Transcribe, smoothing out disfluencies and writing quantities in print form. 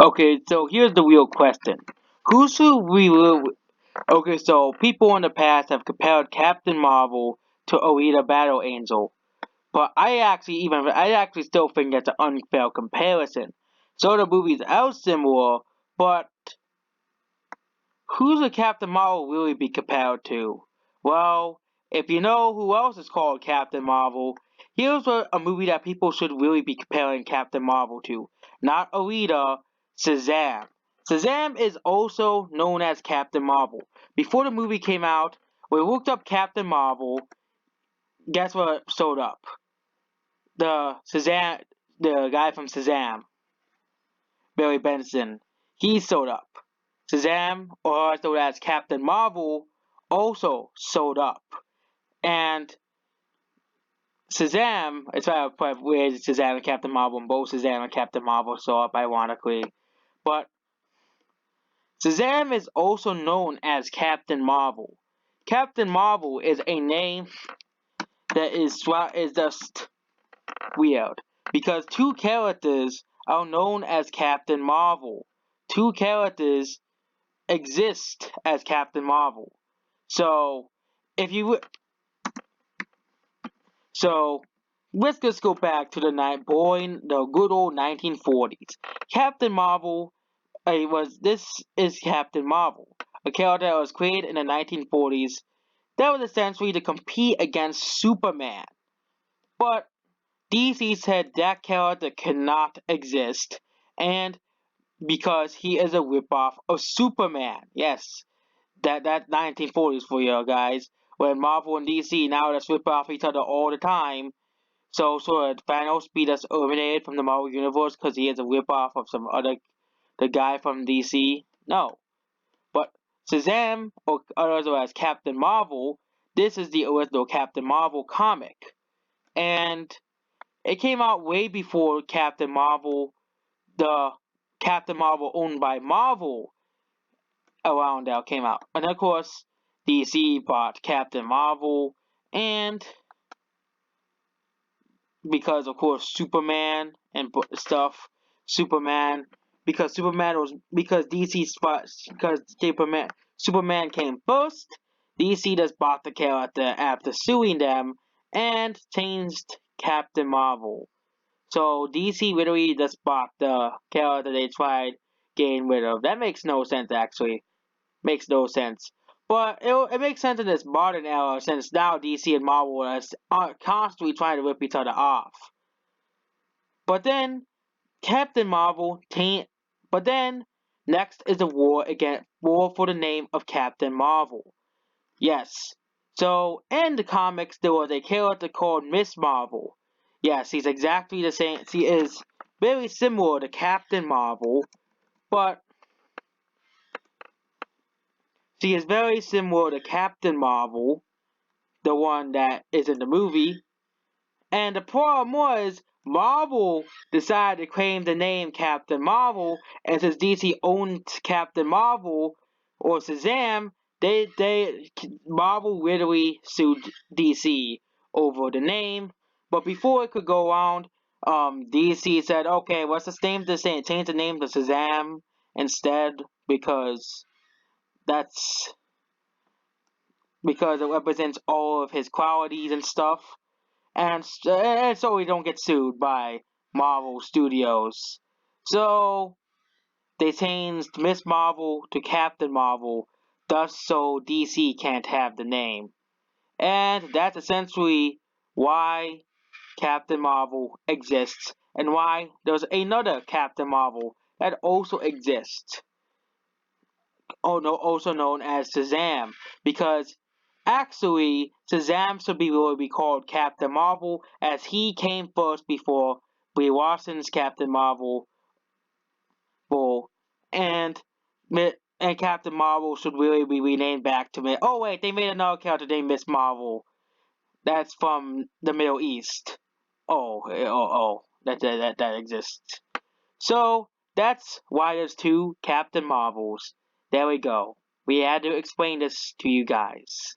Okay, so here's the real question. Who should we will Okay, so people in the past have compared Captain Marvel to Alita Battle Angel, but I actually still think that's an unfair comparison. So the movies are similar, but who should Captain Marvel really be compared to? Well, if you know who else is called Captain Marvel, here's a movie that people should really be comparing Captain Marvel to. Not Alita, Shazam. Shazam is also known as Captain Marvel. Before the movie came out, we looked up Captain Marvel. Guess what showed up? The Shazam, the guy from Shazam, Barry Benson. He showed up. Shazam, or also as Captain Marvel, also showed up. And Shazam, it's weird Shazam and Captain Marvel, and both Shazam and Captain Marvel show up ironically. But Shazam is also known as Captain Marvel. Captain Marvel is a name that is just weird because two characters are known as Captain Marvel. Two characters exist as Captain Marvel. So if you so let's just go back to the good old 1940s. Captain Marvel this is Captain Marvel, a character that was created in the 1940s that was essentially to compete against Superman. But DC said that character cannot exist, and because he is a ripoff of Superman. Yes, that 1940s for you guys, when Marvel and DC now just rip off each other all the time. So Thanos be just eliminated from the Marvel universe because he is a ripoff of the guy from DC. No, but Shazam, or also as Captain Marvel, this is the original Captain Marvel comic, and it came out way before Captain Marvel, the Captain Marvel owned by Marvel around that came out. And of course, DC bought Captain Marvel, and because of course Superman and stuff, Superman because DC spot because Superman came first. DC just bought the character after suing them and changed Captain Marvel. So DC literally just bought the character they tried getting rid of. That makes no sense actually. Makes no sense. But it makes sense in this modern era since now DC and Marvel are constantly trying to rip each other off. But then Captain Marvel taint. But then next is a war for the name of Captain Marvel. Yes. So in the comics there was a character called Miss Marvel. Yes, he's exactly the same. She is very similar to Captain Marvel, but she is very similar to Captain Marvel, the one that is in the movie. And the problem was, Marvel decided to claim the name Captain Marvel, and since DC owned Captain Marvel or Shazam, Marvel literally sued DC over the name. But before it could go around, DC said, "Okay, let's just change the name to Shazam instead because that's because it represents all of his qualities and stuff." And so we don't get sued by Marvel Studios. So they changed Miss Marvel to Captain Marvel, thus so DC can't have the name. And that's essentially why Captain Marvel exists and why there's another Captain Marvel that also exists, also known as Shazam, because actually Shazam should really be called Captain Marvel, as he came first before Brie Larson's Captain Marvel, and and Captain Marvel should really be renamed back to me. Oh wait, they made another character named Miss Marvel. That's from the Middle East. That exists. So that's why there's two Captain Marvels. There we go. We had to explain this to you guys.